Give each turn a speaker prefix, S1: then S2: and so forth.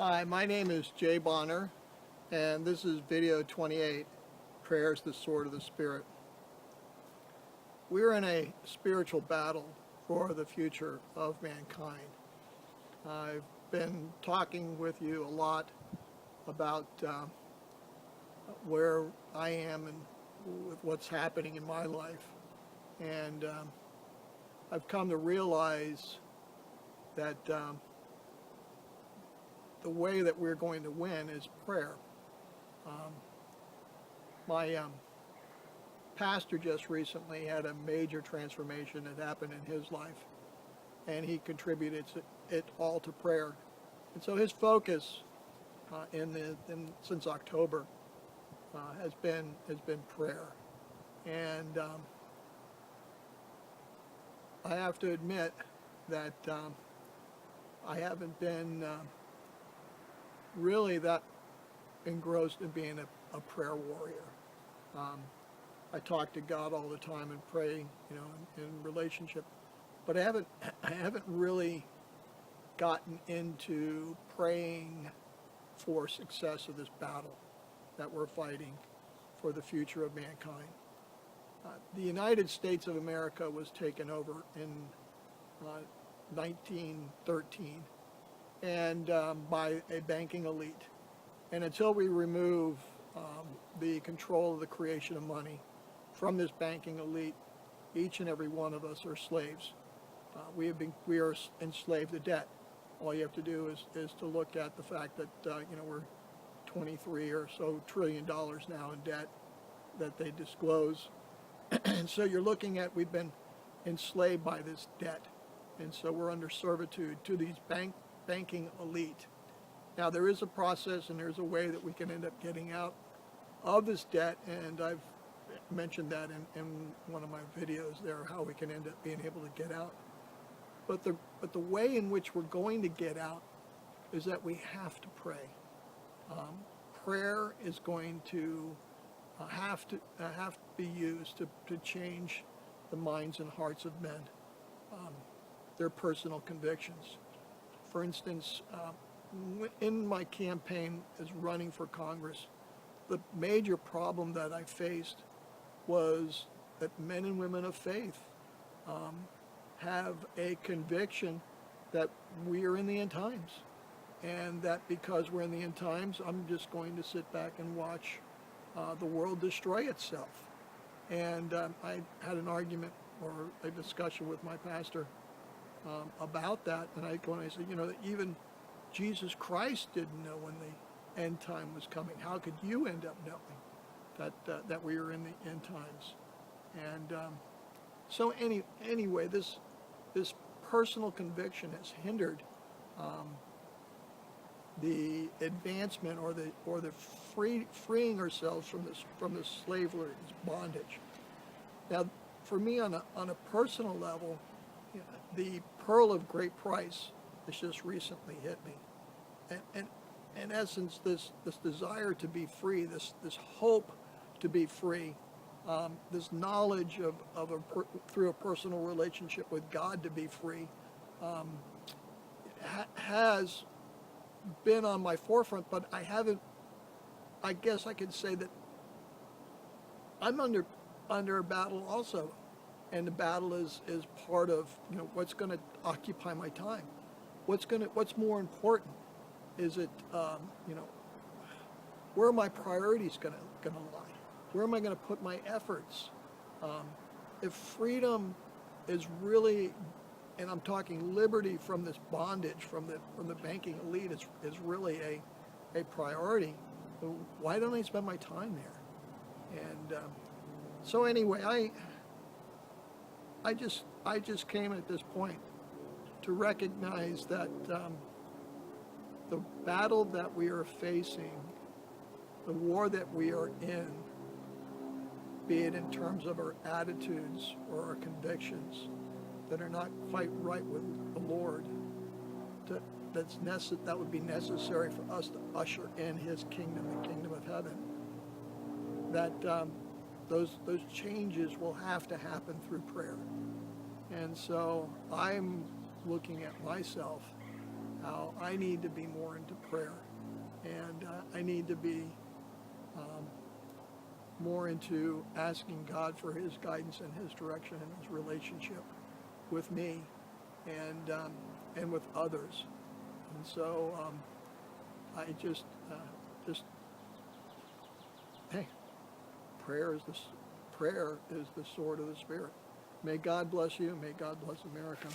S1: Hi, my name is Jay Bonner, and this is video 28, Prayers, the Sword of the Spirit. We're in a spiritual battle for the future of mankind. I've been talking with you a lot about where I am and with what's happening in my life, and I've come to realize that the way that we're going to win is prayer. My pastor just recently had a major transformation that happened in his life, and he contributed it all to prayer. And so his focus since October has been prayer. And I have to admit that I haven't been really that engrossed in being a prayer warrior. I talk to God all the time and pray, in relationship, but I haven't really gotten into praying for success of this battle that we're fighting for the future of mankind. The United States of America was taken over in 1913 and by a banking elite. And until we remove the control of the creation of money from this banking elite, each and every one of us are slaves. We are enslaved to debt. All you have to do is to look at the fact that we're 23 or so trillion dollars now in debt that they disclose. And so you're looking at, we've been enslaved by this debt, and so we're under servitude to these banking elite. Now there is a process and there's a way that we can end up getting out of this debt, and I've mentioned that in one of my videos there, how we can end up being able to get out. But the way in which we're going to get out is that we have to pray. Prayer is going to have to be used to change the minds and hearts of men, their personal convictions. For instance, in my campaign as running for Congress, the major problem that I faced was that men and women of faith have a conviction that we are in the end times, and that because we're in the end times, I'm just going to sit back and watch the world destroy itself. And I had an argument or a discussion with my pastor about that, and I said, that even Jesus Christ didn't know when the end time was coming. How could you end up knowing that we are in the end times? And so anyway, this personal conviction has hindered the advancement or the freeing ourselves from this slavery, this bondage. Now, for me, on a personal level, the pearl of great price has just recently hit me, and in essence, this desire to be free, this hope to be free, this knowledge through a personal relationship with God to be free, has been on my forefront, but I guess I could say that I'm under a battle also, and the battle is part of what's going to occupy my time, what's more important. Is it where are my priorities going to lie? Where am I going to put my efforts? If freedom is really, and I'm talking liberty from this bondage, from the banking elite, is really a priority, why don't I spend my time there? And so anyway, I just came at this point to recognize that the battle that we are facing, the war that we are in, be it in terms of our attitudes or our convictions that are not quite right with the Lord, that would be necessary for us to usher in His kingdom, the kingdom of heaven, that those changes will have to happen through prayer. And so I'm looking at myself how I need to be more into prayer, and I need to be more into asking God for His guidance and His direction and His relationship with me and with others. And so I just hey, prayer is prayer is the sword of the Spirit. May God bless you. May God bless America.